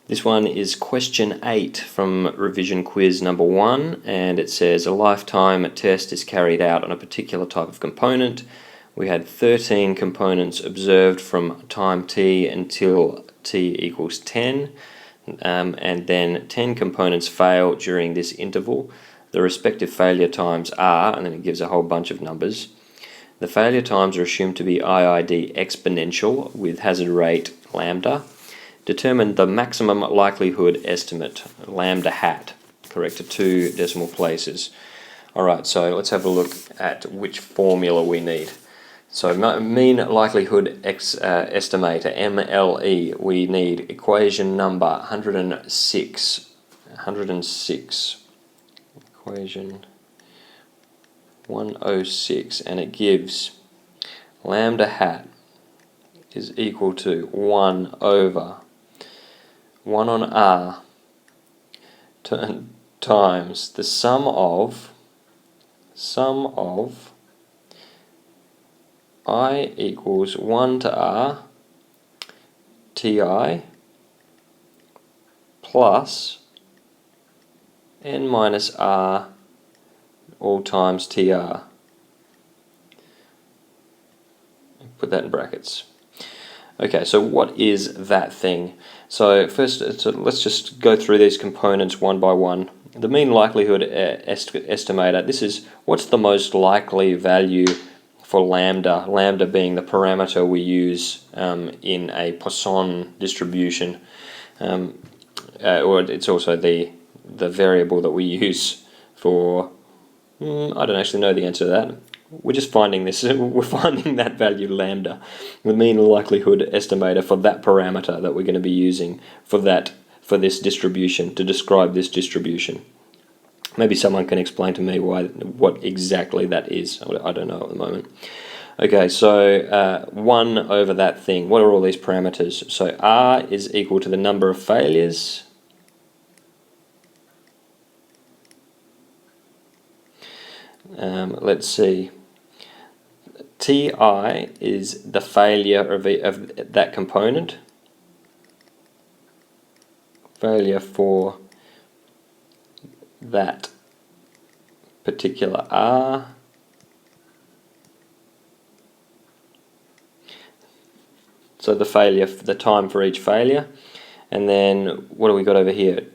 This one is question 8 from revision quiz number 1, and it says a lifetime test is carried out on a particular type of component. We had 13 components observed from time t until t equals 10, and then 10 components fail during this interval. The respective failure times are, and then it gives a whole bunch of numbers. The failure times are assumed to be IID exponential with hazard rate lambda. Determine the maximum likelihood estimate, lambda hat, correct to 2 decimal places. Alright, so let's have a look at which formula we need. So mean likelihood estimator, MLE, we need equation number 106. Equation 106, and it gives lambda hat is equal to 1 over 1 on R times the sum of I equals 1 to R Ti plus n minus R all times TR. Put that in brackets. Okay, so what is that thing? So first, let's just go through these components one by one. The mean likelihood estimator, this is what's the most likely value for lambda, lambda being the parameter we use in a Poisson distribution, or it's also the variable that we use for, I don't actually know the answer to that. We're just finding this, we're finding that value lambda, the mean likelihood estimator for that parameter that we're going to be using for this distribution, to describe this distribution. Maybe someone can explain to me what exactly that is. I don't know at the moment. Okay, so 1 over that thing. What are all these parameters? So R is equal to the number of failures. Let's see. Ti is the failure of that component. Failure for that particular R. So the failure, the time for each failure. And then what do we got over here?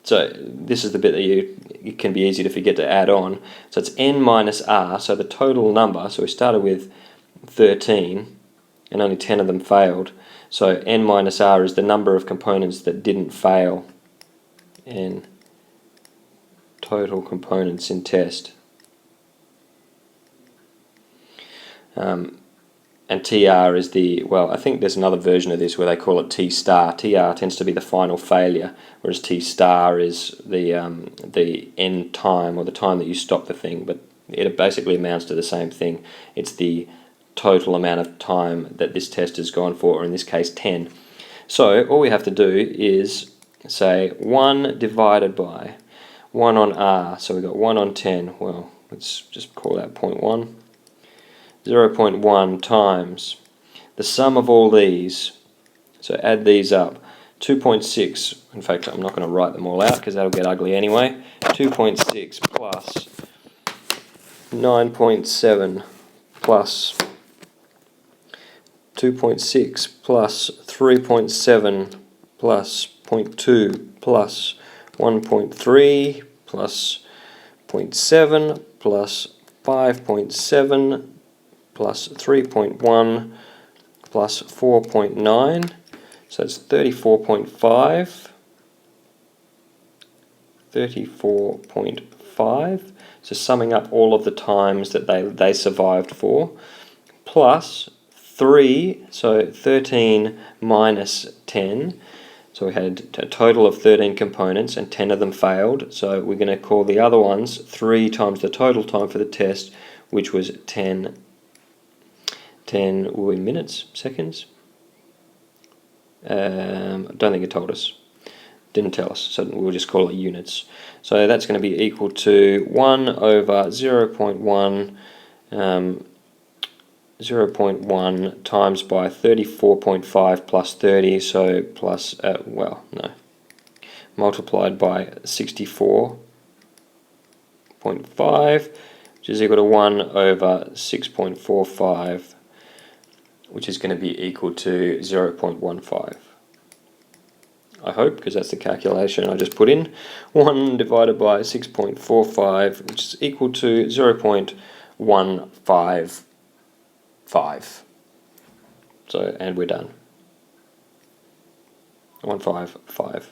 So this is the bit that it can be easy to forget to add on. So it's n minus R, so the total number. So we started with 13 and only 10 of them failed. So n minus R is the number of components that didn't fail. N total components in test. And TR is I think there's another version of this where they call it T star. TR tends to be the final failure, whereas T star is the end time, or the time that you stop the thing, but it basically amounts to the same thing. It's the total amount of time that this test has gone for, or in this case 10. So all we have to do is say 1 divided by 1 on R, so we've got 1 on 10, well, let's just call that 0.1. 0.1 times the sum of all these, so add these up, 2.6, in fact I'm not going to write them all out because that'll get ugly anyway, 2.6 plus 9.7 plus 2.6 plus 3.7 plus 0.2 plus 1.3 plus 0.7 plus 5.7 plus 3.1 plus 4.9, so it's 34.5, 34.5, so summing up all of the times that they survived for, plus 3, so 13 minus 10, so we had a total of 13 components and 10 of them failed, so we're going to call the other ones 3 times the total time for the test, which was 10 were in minutes, seconds. I don't think it told us. Didn't tell us, so we'll just call it units. So that's going to be equal to 1 over 0.1 0.1 times by 34.5 plus 30, so plus, well, no, multiplied by 64.5, which is equal to 1 over 6.45, which is going to be equal to 0.15. I hope, because that's the calculation I just put in. 1 divided by 6.45, which is equal to 0.155. So, and we're done. 155.